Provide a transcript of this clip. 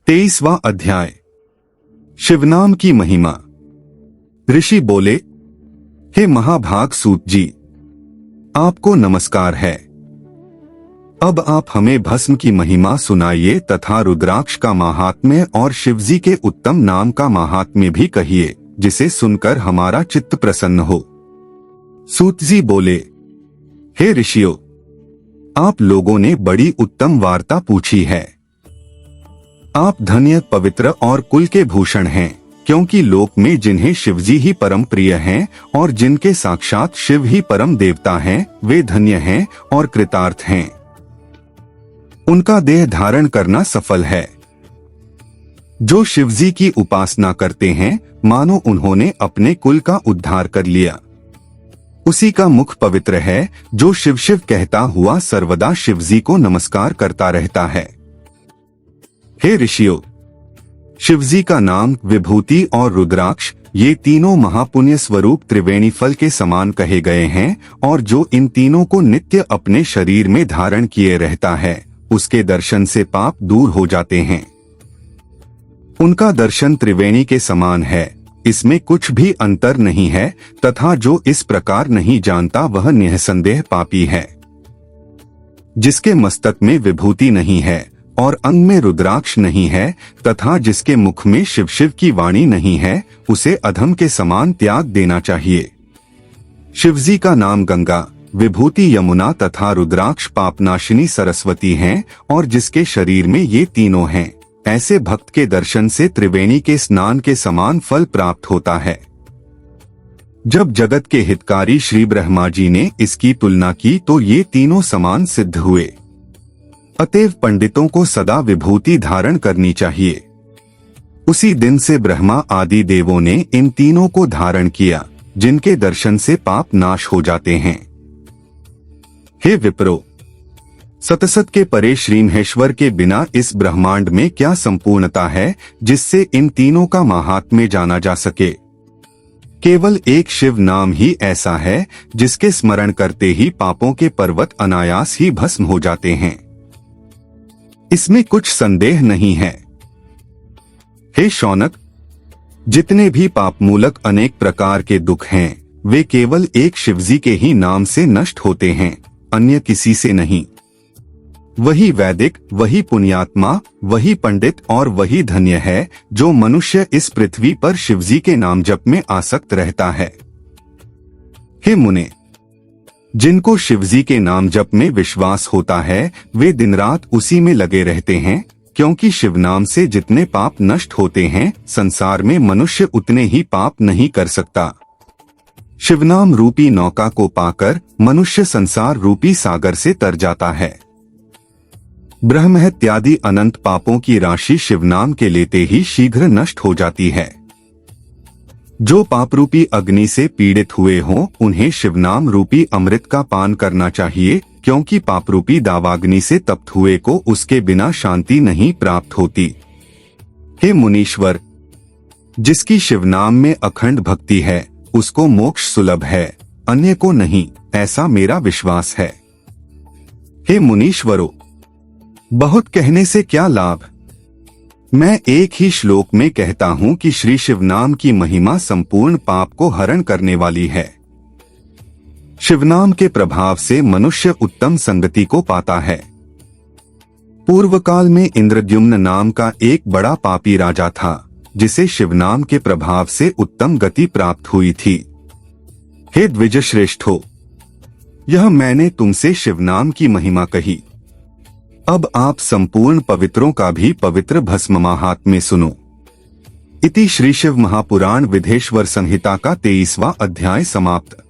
23वां अध्याय। शिवनाम की महिमा। ऋषि बोले, हे महाभाग सूत जी, आपको नमस्कार है। अब आप हमें भस्म की महिमा सुनाइए तथा रुद्राक्ष का महात्म्य और शिवजी के उत्तम नाम का महात्म्य भी कहिए, जिसे सुनकर हमारा चित्त प्रसन्न हो। सूत जी बोले, हे ऋषियों, आप लोगों ने बड़ी उत्तम वार्ता पूछी है। आप धन्य, पवित्र और कुल के भूषण हैं, क्योंकि लोक में जिन्हें शिवजी ही परम प्रिय हैं और जिनके साक्षात शिव ही परम देवता हैं, वे धन्य हैं और कृतार्थ हैं। उनका देह धारण करना सफल है। जो शिवजी की उपासना करते हैं, मानो उन्होंने अपने कुल का उद्धार कर लिया। उसी का मुख पवित्र है, जो शिव शिव कहता हुआ सर्वदा शिवजी को नमस्कार करता रहता है। हे ऋषियों, शिवजी का नाम, विभूति और रुद्राक्ष, ये तीनों महापुण्य स्वरूप त्रिवेणी फल के समान कहे गए हैं, और जो इन तीनों को नित्य अपने शरीर में धारण किए रहता है, उसके दर्शन से पाप दूर हो जाते हैं। उनका दर्शन त्रिवेणी के समान है, इसमें कुछ भी अंतर नहीं है, तथा जो इस प्रकार नहीं जानता वह निःसंदेह पापी है। जिसके मस्तक में विभूति नहीं है और अंग में रुद्राक्ष नहीं है, तथा जिसके मुख में शिव शिव की वाणी नहीं है, उसे अधम के समान त्याग देना चाहिए। शिवजी का नाम गंगा, विभूति यमुना तथा रुद्राक्ष पापनाशिनी सरस्वती हैं, और जिसके शरीर में ये तीनों हैं, ऐसे भक्त के दर्शन से त्रिवेणी के स्नान के समान फल प्राप्त होता है। जब जगत के हितकारी श्री ब्रह्मा जी ने इसकी तुलना की तो ये तीनों समान सिद्ध हुए। अतएव पंडितों को सदा विभूति धारण करनी चाहिए। उसी दिन से ब्रह्मा आदि देवों ने इन तीनों को धारण किया, जिनके दर्शन से पाप नाश हो जाते हैं। हे विप्रो, सतसत के परे श्री महेश्वर के बिना इस ब्रह्मांड में क्या संपूर्णता है, जिससे इन तीनों का महात्म्य जाना जा सके। केवल एक शिव नाम ही ऐसा है, जिसके स्मरण करते ही पापों के पर्वत अनायास ही भस्म हो जाते हैं। इसमें कुछ संदेह नहीं है। हे शौनक, जितने भी पापमूलक अनेक प्रकार के दुख हैं, वे केवल एक शिवजी के ही नाम से नष्ट होते हैं, अन्य किसी से नहीं। वही वैदिक, वही पुण्यात्मा, वही पंडित और वही धन्य है, जो मनुष्य इस पृथ्वी पर शिवजी के नाम जप में आसक्त रहता है। हे मुने, जिनको शिवजी के नाम जप में विश्वास होता है, वे दिन रात उसी में लगे रहते हैं, क्योंकि शिव नाम से जितने पाप नष्ट होते हैं, संसार में मनुष्य उतने ही पाप नहीं कर सकता। शिवनाम रूपी नौका को पाकर मनुष्य संसार रूपी सागर से तर जाता है। ब्रह्म इत्यादि अनंत पापों की राशि शिवनाम के लेते ही शीघ्र नष्ट हो जाती है। जो पाप रूपी अग्नि से पीड़ित हुए हों, उन्हें शिवनाम रूपी अमृत का पान करना चाहिए, क्योंकि पाप रूपी दावाग्नि से तप्त हुए को उसके बिना शांति नहीं प्राप्त होती। हे मुनीश्वर, जिसकी शिवनाम में अखंड भक्ति है, उसको मोक्ष सुलभ है, अन्य को नहीं, ऐसा मेरा विश्वास है। हे मुनीश्वरों, बहुत कहने से क्या लाभ। मैं एक ही श्लोक में कहता हूँ कि श्री शिवनाम की महिमा संपूर्ण पाप को हरण करने वाली है। शिवनाम के प्रभाव से मनुष्य उत्तम संगति को पाता है। पूर्व काल में इंद्रद्युम्न नाम का एक बड़ा पापी राजा था, जिसे शिवनाम के प्रभाव से उत्तम गति प्राप्त हुई थी। हे द्विज श्रेष्ठो, यह मैंने तुमसे शिवनाम की महिमा कही। अब आप संपूर्ण पवित्रों का भी पवित्र भस्म महात्म्य सुनो। इति श्री शिव महापुराण विधेश्वर संहिता का 23वां अध्याय समाप्त।